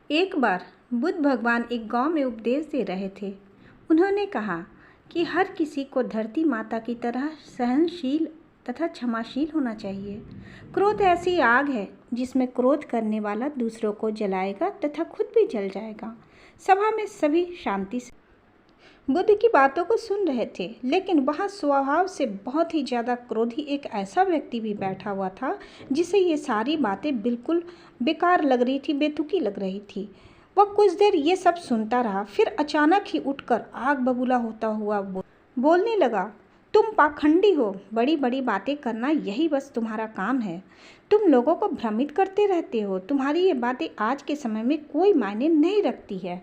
एक बार बुद्ध भगवान एक गांव में उपदेश दे रहे थे। उन्होंने कहा कि हर किसी को धरती माता की तरह सहनशील तथा क्षमाशील होना चाहिए। क्रोध ऐसी आग है जिसमें क्रोध करने वाला दूसरों को जलाएगा तथा खुद भी जल जाएगा। सभा में सभी शांति से बुद्ध की बातों को सुन रहे थे, लेकिन वहाँ स्वभाव से बहुत ही ज़्यादा क्रोधी एक ऐसा व्यक्ति भी बैठा हुआ था जिसे ये सारी बातें बिल्कुल बेकार लग रही थी, बेतुकी लग रही थी। वह कुछ देर ये सब सुनता रहा, फिर अचानक ही उठकर आग बबूला होता हुआ बोलने लगा, तुम पाखंडी हो, बड़ी बड़ी बातें करना यही बस तुम्हारा काम है। तुम लोगों को भ्रमित करते रहते हो। तुम्हारी ये बातें आज के समय में कोई मायने नहीं रखती है।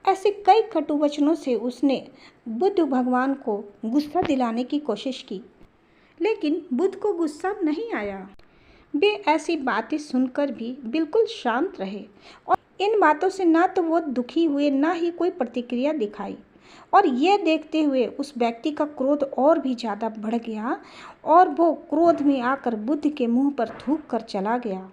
ऐसे कई कटु वचनों से उसने बुद्ध भगवान को गुस्सा दिलाने की कोशिश की, लेकिन बुद्ध को गुस्सा नहीं आया। वे ऐसी बातें सुनकर भी बिल्कुल शांत रहे और इन बातों से ना तो वो दुखी हुए, ना ही कोई प्रतिक्रिया दिखाई। और ये देखते हुए उस व्यक्ति का क्रोध और भी ज़्यादा बढ़ गया और वो क्रोध में आकर बुद्ध के मुंह पर थूक कर चला गया।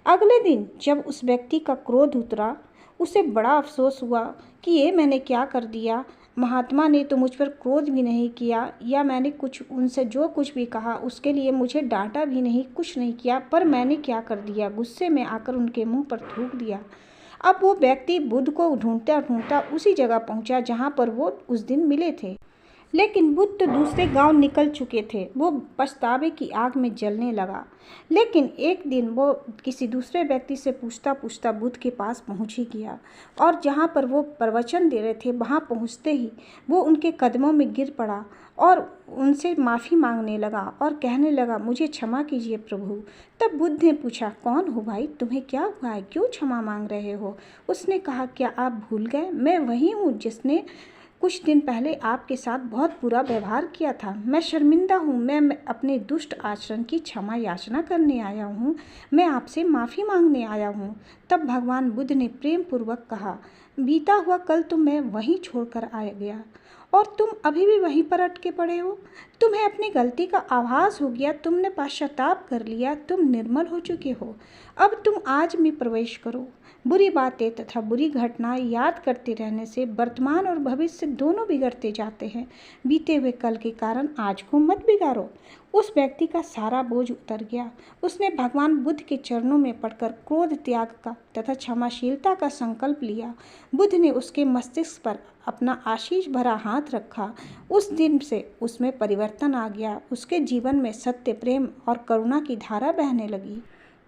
अगले दिन जब उस व्यक्ति का क्रोध उतरा, उसे बड़ा अफसोस हुआ कि ये मैंने क्या कर दिया। महात्मा ने तो मुझ पर क्रोध भी नहीं किया, या मैंने कुछ उनसे जो कुछ भी कहा उसके लिए मुझे डांटा भी नहीं, कुछ नहीं किया, पर मैंने क्या कर दिया, गुस्से में आकर उनके मुंह पर थूक दिया। अब वो व्यक्ति बुद्ध को ढूंढता ढूंढता उसी जगह पहुंचा जहां पर वो उस दिन मिले थे, लेकिन बुद्ध तो दूसरे गांव निकल चुके थे। वो पछतावे की आग में जलने लगा। लेकिन एक दिन वो किसी दूसरे व्यक्ति से पूछता पूछता बुद्ध के पास पहुंच ही गया, और जहां पर वो प्रवचन दे रहे थे वहां पहुंचते ही वो उनके कदमों में गिर पड़ा और उनसे माफ़ी मांगने लगा और कहने लगा, मुझे क्षमा कीजिए प्रभु। तब बुद्ध ने पूछा, कौन हो भाई, तुम्हें क्या हुआ है, क्यों क्षमा मांग रहे हो? उसने कहा, क्या आप भूल गए? मैं वही हूँ जिसने कुछ दिन पहले आपके साथ बहुत बुरा व्यवहार किया था। मैं शर्मिंदा हूँ। मैं अपने दुष्ट आचरण की क्षमा याचना करने आया हूँ। मैं आपसे माफ़ी मांगने आया हूँ। तब भगवान बुद्ध ने प्रेम पूर्वक कहा, बीता हुआ कल तो मैं वहीं छोड़कर आ गया और तुम अभी भी वहीं पर अटके पड़े हो। तुम्हें अपनी गलती का आभास हो गया, तुमने पश्चाताप कर लिया, तुम निर्मल हो चुके हो। अब तुम आज में प्रवेश करो। बुरी बातें तथा बुरी घटनाएं याद करते रहने से वर्तमान और भविष्य दोनों बिगड़ते जाते हैं। बीते हुए कल के कारण आज को मत बिगाड़ो। उस व्यक्ति का सारा बोझ उतर गया। उसने भगवान बुद्ध के चरणों में पड़कर क्रोध त्याग का तथा क्षमाशीलता का संकल्प लिया। बुद्ध ने उसके मस्तिष्क पर अपना आशीष भरा हाथ रखा। उस दिन से उसमें परिवर्तन आ गया। उसके जीवन में सत्य, प्रेम और करुणा की धारा बहने लगी।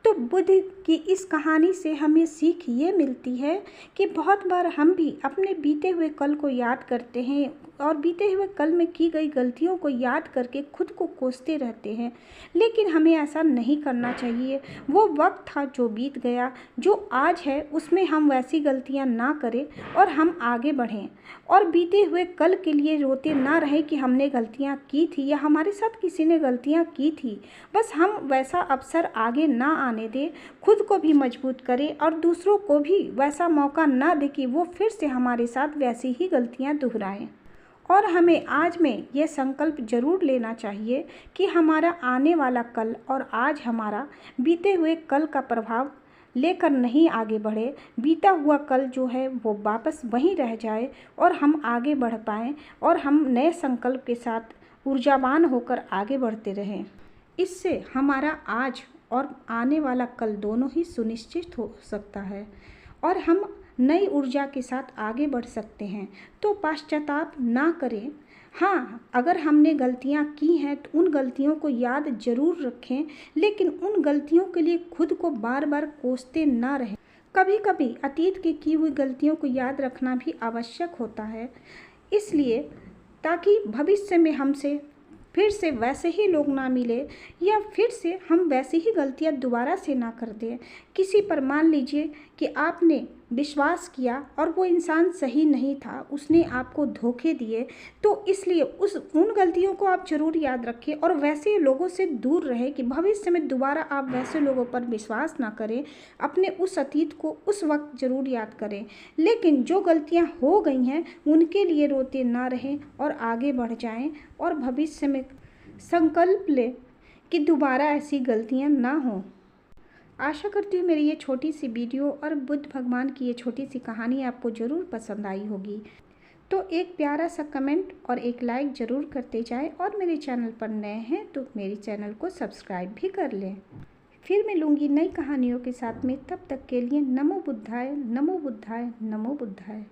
तो बुद्ध की इस कहानी से हमें सीख ये मिलती है कि बहुत बार हम भी अपने बीते हुए कल को याद करते हैं और बीते हुए कल में की गई गलतियों को याद करके खुद को कोसते रहते हैं, लेकिन हमें ऐसा नहीं करना चाहिए। वो वक्त था जो बीत गया, जो आज है उसमें हम वैसी गलतियां ना करें और हम आगे बढ़ें और बीते हुए कल के लिए रोते ना रहें कि हमने गलतियां की थी या हमारे साथ किसी ने गलतियां की थी। बस हम वैसा अवसर आगे ना आने दें, खुद को भी मजबूत करें और दूसरों को भी वैसा मौका ना दें कि वो फिर से हमारे साथ वैसी ही गलतियां दोहराएं। और हमें आज में ये संकल्प जरूर लेना चाहिए कि हमारा आने वाला कल और आज हमारा बीते हुए कल का प्रभाव लेकर नहीं आगे बढ़े। बीता हुआ कल जो है वो वापस वहीं रह जाए और हम आगे बढ़ पाएँ और हम नए संकल्प के साथ ऊर्जावान होकर आगे बढ़ते रहें। इससे हमारा आज और आने वाला कल दोनों ही सुनिश्चित हो सकता है और हम नई ऊर्जा के साथ आगे बढ़ सकते हैं। तो पश्चाताप ना करें। हाँ, अगर हमने गलतियाँ की हैं तो उन गलतियों को याद जरूर रखें, लेकिन उन गलतियों के लिए खुद को बार बार कोसते ना रहें। कभी कभी अतीत की हुई गलतियों को याद रखना भी आवश्यक होता है, इसलिए ताकि भविष्य में हमसे फिर से वैसे ही लोग ना मिले या फिर से हम वैसी ही गलतियां दोबारा से ना कर दें। किसी पर मान लीजिए कि आपने विश्वास किया और वो इंसान सही नहीं था, उसने आपको धोखे दिए, तो इसलिए उन गलतियों को आप जरूर याद रखें और वैसे लोगों से दूर रहें कि भविष्य में दोबारा आप वैसे लोगों पर विश्वास ना करें। अपने उस अतीत को उस वक्त जरूर याद करें, लेकिन जो गलतियां हो गई हैं उनके लिए रोते ना रहें और आगे बढ़ जाएं और भविष्य में संकल्प लें कि दोबारा ऐसी गलतियां ना हों। आशा करती हूँ मेरी ये छोटी सी वीडियो और बुद्ध भगवान की ये छोटी सी कहानी आपको ज़रूर पसंद आई होगी। तो एक प्यारा सा कमेंट और एक लाइक ज़रूर करते जाएं, और मेरे चैनल पर नए हैं तो मेरे चैनल को सब्सक्राइब भी कर लें। फिर मिलूँगी नई कहानियों के साथ में, तब तक के लिए नमो बुद्धाय, नमो बुद्धाय, नमो बुद्धाय।